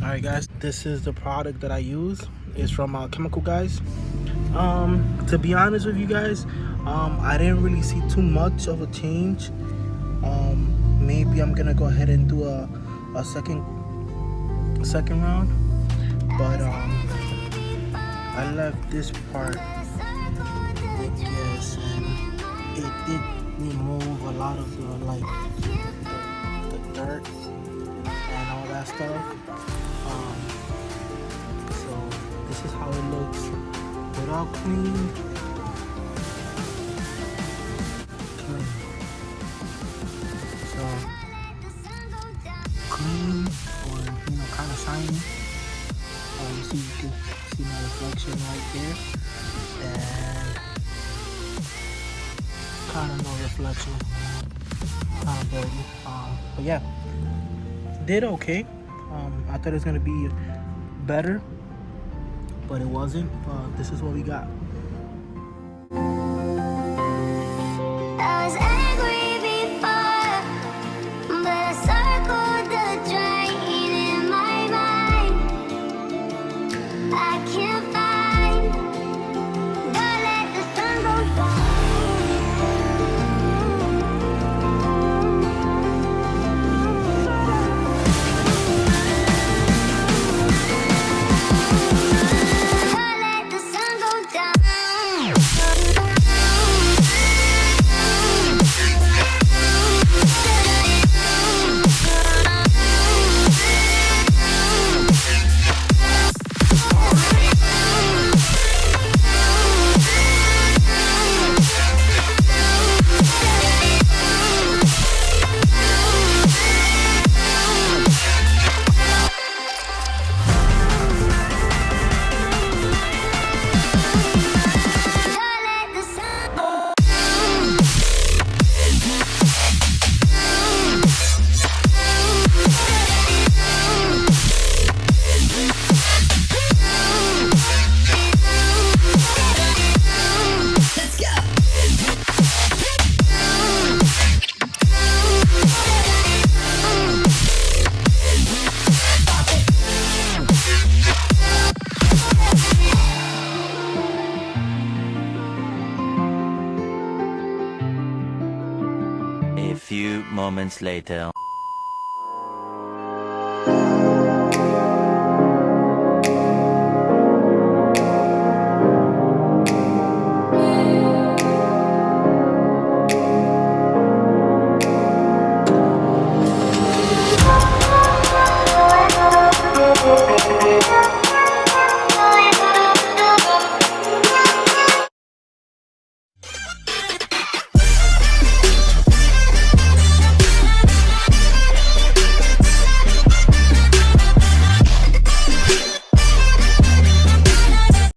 Alright guys, this is the product that I use. It's from Chemical Guys. To be honest with you guys, I didn't really see too much of a change. Maybe I'm gonna go ahead and do a second round, but I left this part, I guess, and it did remove a lot of the dirt and all that stuff. So this is how it looks without clean. So clean, or kind of shiny. You can see my reflection right there, and kind of no reflection, kind of dirty. But yeah, did okay. I thought it was gonna be better, but it wasn't. This is what we got. I was angry before, but I circled the drain in my mind. I can't find, don't let the sun go down. Don't let the sun go down. A few moments later.